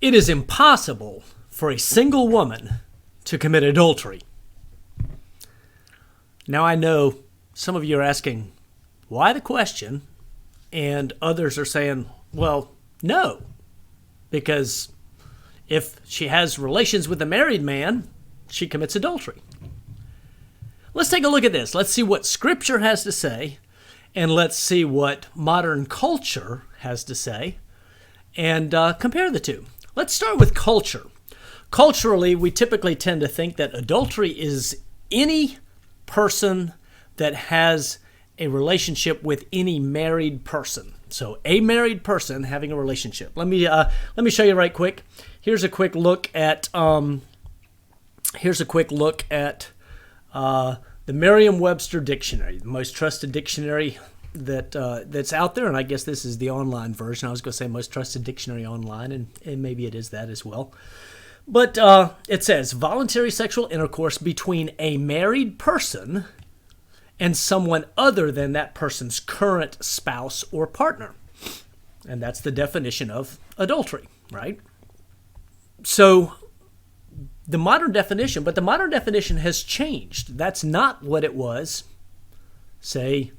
It is impossible for a single woman to commit adultery. Now I know some of you are asking, why the question? And others are saying, well, no, because if she has relations with a married man, she commits adultery. Let's take a look at this. Let's see what Scripture has to say, and let's see what modern culture has to say, and compare the two. Let's start with culture. Culturally, we typically tend to think that adultery is any person that has a relationship with any married person. So a married person having a relationship. Let me show you right quick. Here's a quick look at the Merriam-Webster dictionary, the most trusted dictionary that's out there, and I guess this is the online version. I was going to say most trusted dictionary online, and maybe it is that as well. But it says voluntary sexual intercourse between a married person and someone other than that person's current spouse or partner. And that's the definition of adultery, right? So the modern definition has changed. That's not what it was, say,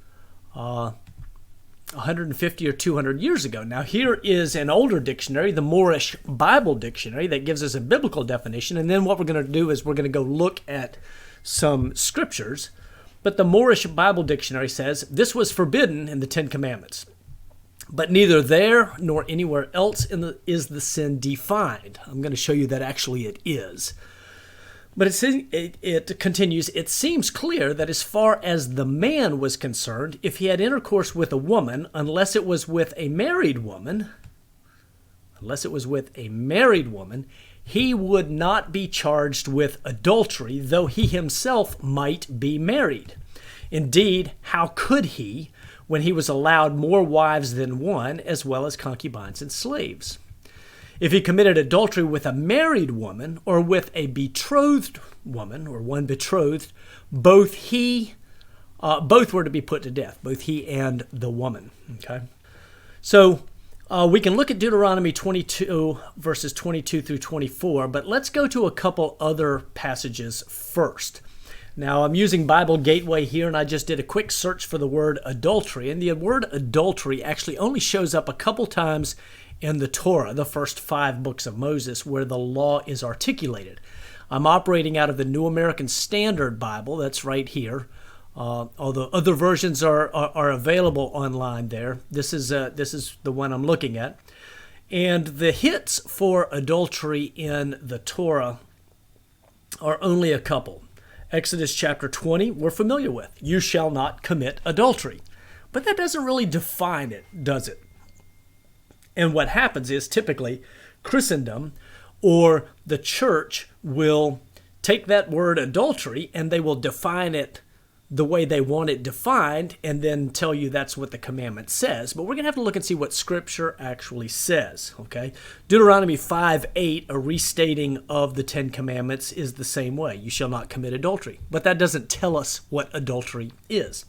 150 or 200 years ago. Now, here is an older dictionary, the Moorish Bible dictionary, that gives us a biblical definition. And then what we're going to do is we're going to go look at some scriptures. But the Moorish Bible dictionary says this was forbidden in the Ten Commandments. But neither there nor anywhere else is the sin defined. I'm going to show you that actually it is. But it continues, it seems clear that as far as the man was concerned, if he had intercourse with a woman, unless it was with a married woman, he would not be charged with adultery, though he himself might be married. Indeed, how could he, when he was allowed more wives than one, as well as concubines and slaves? If he committed adultery with a married woman or with a betrothed woman, or one betrothed, both were to be put to death, both he and the woman. Okay, so we can look at Deuteronomy 22, verses 22 through 24, but let's go to a couple other passages first. Now, I'm using Bible Gateway here, and I just did a quick search for the word adultery, and the word adultery actually only shows up a couple times in the Torah, the first 5 books of Moses, where the law is articulated. I'm operating out of the New American Standard Bible, that's right here. Although other versions are available online there. This is the one I'm looking at. And the hits for adultery in the Torah are only a couple. Exodus chapter 20, we're familiar with. You shall not commit adultery. But that doesn't really define it, does it? And what happens is typically Christendom or the church will take that word adultery and they will define it the way they want it defined and then tell you that's what the commandment says. But we're going to have to look and see what Scripture actually says, okay? Deuteronomy 5:8, a restating of the Ten Commandments, is the same way. You shall not commit adultery. But that doesn't tell us what adultery is.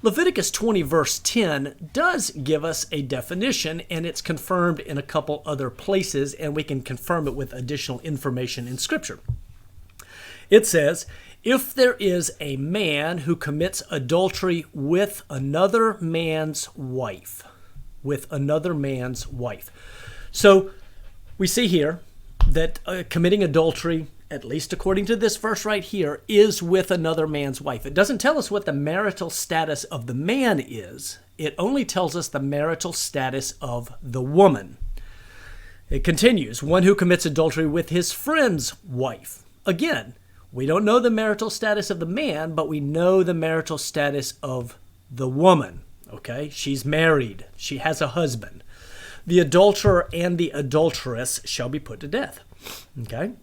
Leviticus 20, verse 10 does give us a definition, and it's confirmed in a couple other places, and we can confirm it with additional information in Scripture. It says, if there is a man who commits adultery with another man's wife, So we see here that committing adultery, at least according to this verse right here, is with another man's wife. It doesn't tell us what the marital status of the man is. It only tells us the marital status of the woman. It continues, one who commits adultery with his friend's wife. Again, we don't know the marital status of the man, but we know the marital status of the woman. Okay? She's married. She has a husband. The adulterer and the adulteress shall be put to death. Okay?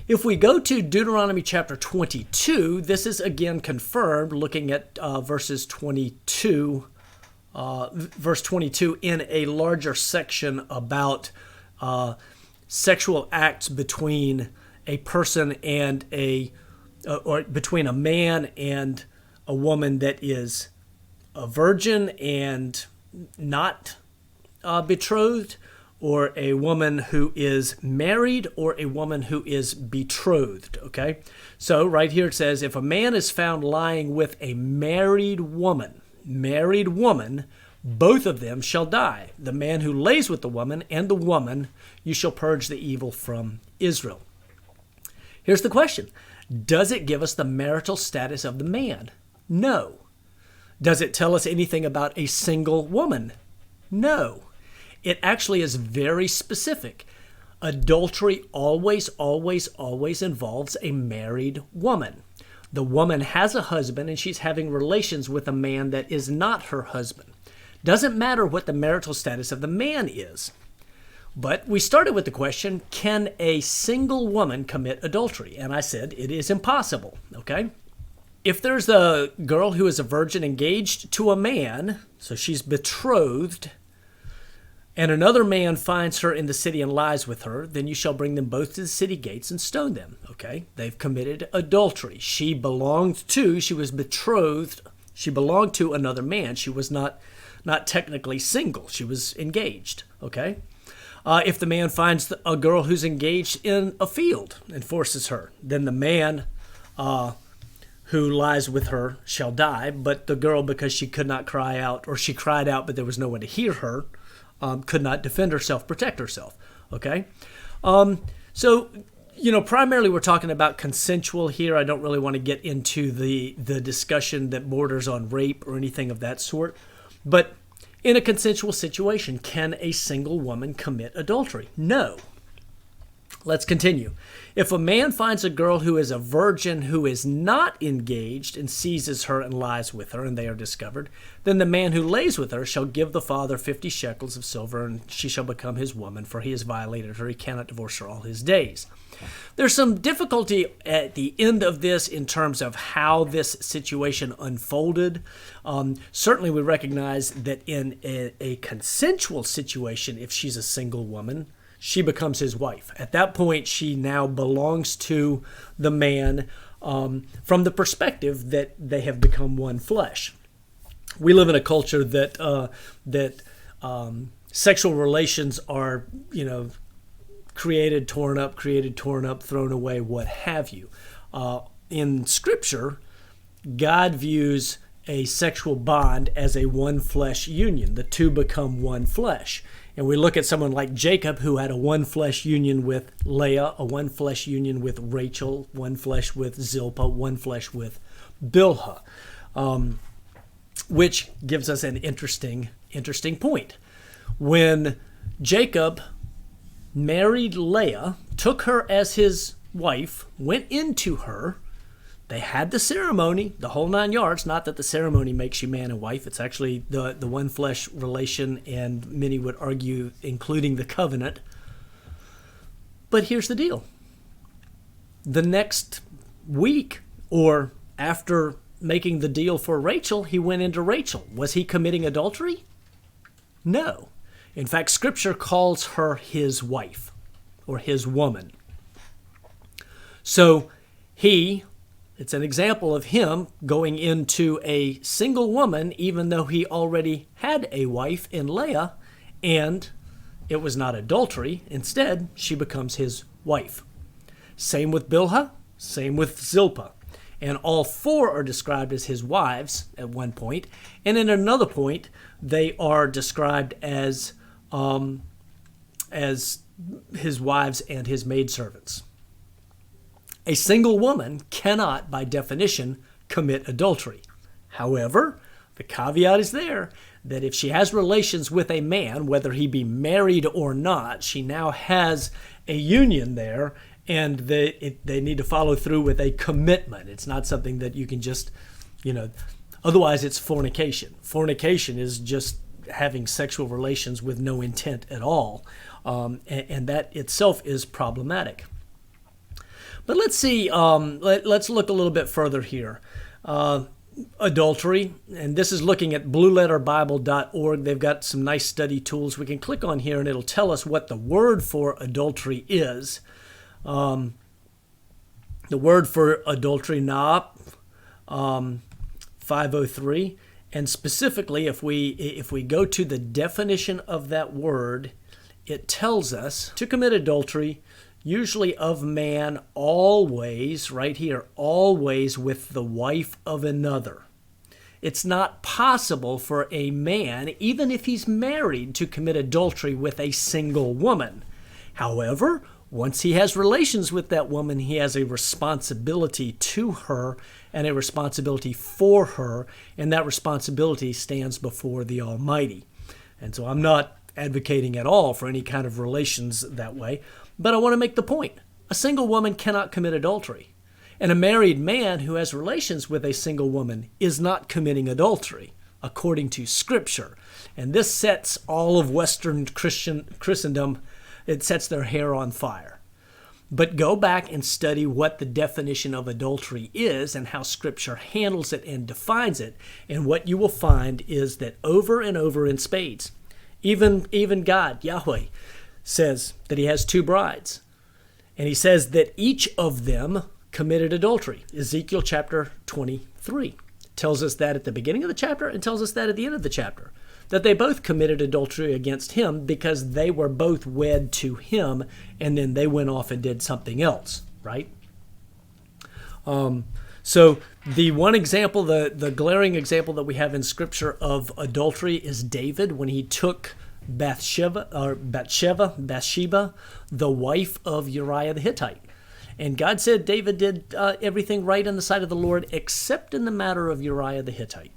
If we go to Deuteronomy chapter 22, this is again confirmed looking at verse 22 in a larger section about sexual acts between a person and or between a man and a woman that is a virgin and not betrothed, or a woman who is married, or a woman who is betrothed, okay? So right here it says, if a man is found lying with a married woman, both of them shall die. The man who lays with the woman and the woman, you shall purge the evil from Israel. Here's the question. Does it give us the marital status of the man? No. Does it tell us anything about a single woman? No. It actually is very specific. Adultery always involves a married woman. The woman has a husband and she's having relations with a man that is not her husband. Doesn't matter what the marital status of the man is. But we started with the question, can a single woman commit adultery? And I said it is impossible, okay? If there's a girl who is a virgin engaged to a man, so she's betrothed, and another man finds her in the city and lies with her, then you shall bring them both to the city gates and stone them, okay? They've committed adultery. She was betrothed, she belonged to another man. She was not technically single. She was engaged, okay? If the man finds a girl who's engaged in a field and forces her, then the man who lies with her shall die, but the girl, because she could not cry out, or she cried out but there was no one to hear her, could not defend herself, protect herself, okay? So, primarily we're talking about consensual here. I don't really want to get into the discussion that borders on rape or anything of that sort, but in a consensual situation, can a single woman commit adultery? No. Let's continue. If a man finds a girl who is a virgin who is not engaged and seizes her and lies with her, and they are discovered, then the man who lays with her shall give the father 50 shekels of silver, and she shall become his woman, for he has violated her. He cannot divorce her all his days. There's some difficulty at the end of this in terms of how this situation unfolded. Certainly we recognize that in a consensual situation, if she's a single woman, she becomes his wife. At that point, she now belongs to the man from the perspective that they have become one flesh. We live in a culture that sexual relations are, created, torn up, thrown away, what have you. In Scripture, God views a sexual bond as a one flesh union. The two become one flesh. And we look at someone like Jacob, who had a one flesh union with Leah, a one flesh union with Rachel, one flesh with Zilpah, one flesh with Bilhah, which gives us an interesting point. When Jacob married Leah, took her as his wife, went into her, they had the ceremony, the whole 9 yards. Not that the ceremony makes you man and wife. It's actually the one flesh relation, and many would argue including the covenant. But here's the deal. The next week, or after making the deal for Rachel, he went into Rachel. Was he committing adultery? No. In fact, Scripture calls her his wife, or his woman. So it's an example of him going into a single woman, even though he already had a wife in Leah, and it was not adultery. Instead, she becomes his wife. Same with Bilhah, same with Zilpah. And all four are described as his wives at one point. And in another point, they are described as his wives and his maidservants. A single woman cannot, by definition, commit adultery. However, the caveat is there that if she has relations with a man, whether he be married or not, she now has a union there, and they need to follow through with a commitment. It's not something that you can just, otherwise it's fornication. Fornication is just having sexual relations with no intent at all, and that itself is problematic. But let's see, let's look a little bit further here. Adultery, and this is looking at blueletterbible.org. They've got some nice study tools. We can click on here and it'll tell us what the word for adultery is. The word for adultery, nap, 503. And specifically, if we go to the definition of that word it tells us to commit adultery, usually of man, always, right here, always with the wife of another. It's not possible for a man, even if he's married, to commit adultery with a single woman. However, once he has relations with that woman, he has a responsibility to her and a responsibility for her, and that responsibility stands before the Almighty. And so I'm not advocating at all for any kind of relations that way, but I want to make the point. A single woman cannot commit adultery, and a married man who has relations with a single woman is not committing adultery, according to Scripture. And this sets all of Western Christendom, it sets their hair on fire. But go back and study what the definition of adultery is and how Scripture handles it and defines it. And what you will find is that over and over in spades, even God, Yahweh, says that he has two brides. And he says that each of them committed adultery. Ezekiel chapter 23 tells us that at the beginning of the chapter and tells us that at the end of the chapter, that they both committed adultery against him because they were both wed to him, and then they went off and did something else, right? So the one example, the glaring example that we have in Scripture of adultery is David when he took Bathsheba, the wife of Uriah the Hittite. And God said David did everything right in the sight of the Lord except in the matter of Uriah the Hittite.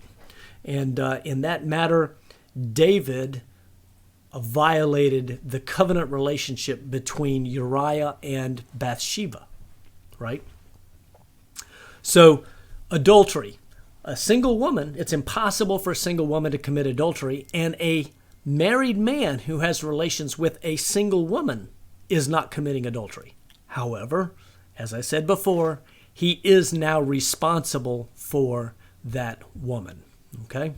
And in that matter, David violated the covenant relationship between Uriah and Bathsheba, right? So, adultery. A single woman, it's impossible for a single woman to commit adultery, and a married man who has relations with a single woman is not committing adultery. However, as I said before, he is now responsible for that woman, okay?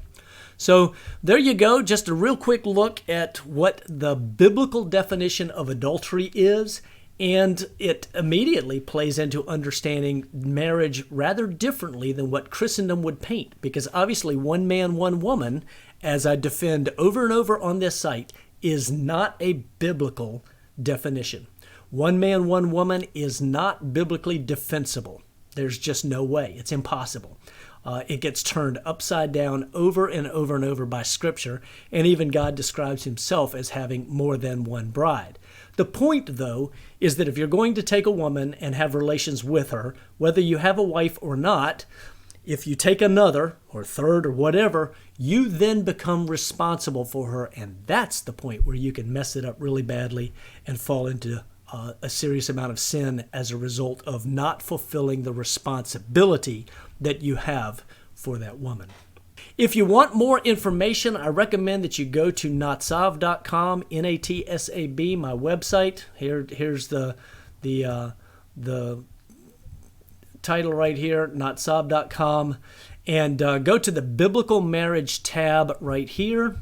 So there you go, just a real quick look at what the biblical definition of adultery is, and it immediately plays into understanding marriage rather differently than what Christendom would paint, because obviously one man, one woman, as I defend over and over on this site, is not a biblical definition. One man, one woman is not biblically defensible. There's just no way. It's impossible. It gets turned upside down over and over and over by Scripture, and even God describes himself as having more than one bride. The point, though, is that if you're going to take a woman and have relations with her, whether you have a wife or not, if you take another or third or whatever, you then become responsible for her, and that's the point where you can mess it up really badly and fall into a serious amount of sin as a result of not fulfilling the responsibility that you have for that woman. If you want more information, I recommend that you go to natsav.com, N-A-T-S-A-B, my website. Here's the title right here, natsav.com, and go to the Biblical Marriage tab right here.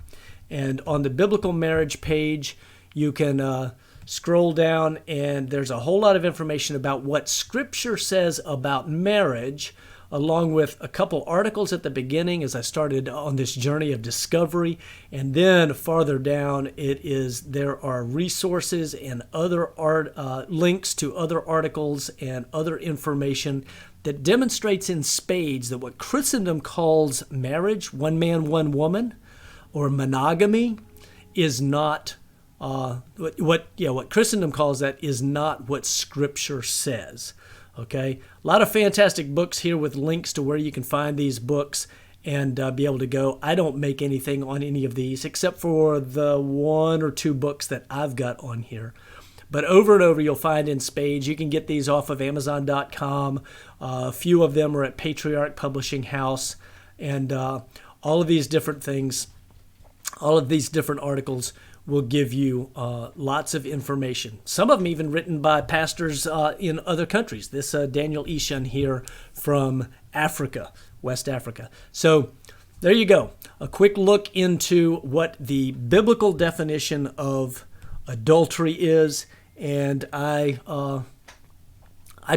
And on the Biblical Marriage page, you can scroll down, and there's a whole lot of information about what Scripture says about marriage, along with a couple articles at the beginning as I started on this journey of discovery. And then farther down, there are resources and other links to other articles and other information that demonstrates in spades that what Christendom calls marriage, one man, one woman, or monogamy, is not what Christendom calls that is not what Scripture says. Okay, a lot of fantastic books here with links to where you can find these books and be able to go. I don't make anything on any of these except for the one or two books that I've got on here. But over and over, you'll find in spades. You can get these off of Amazon.com. A few of them are at Patriarch Publishing House. And all of these different things, all of these different articles will give you lots of information. Some of them even written by pastors in other countries. This Daniel Ishun here from Africa, West Africa. So there you go. A quick look into what the biblical definition of adultery is. And I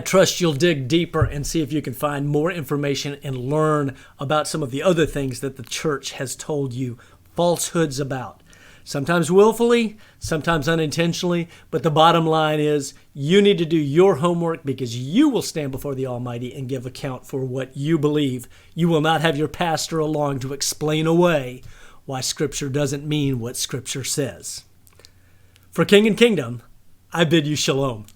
trust you'll dig deeper and see if you can find more information and learn about some of the other things that the church has told you falsehoods about. sometimes willfully, sometimes unintentionally, but the bottom line is you need to do your homework because you will stand before the Almighty and give account for what you believe. You will not have your pastor along to explain away why Scripture doesn't mean what Scripture says. For King and Kingdom, I bid you shalom.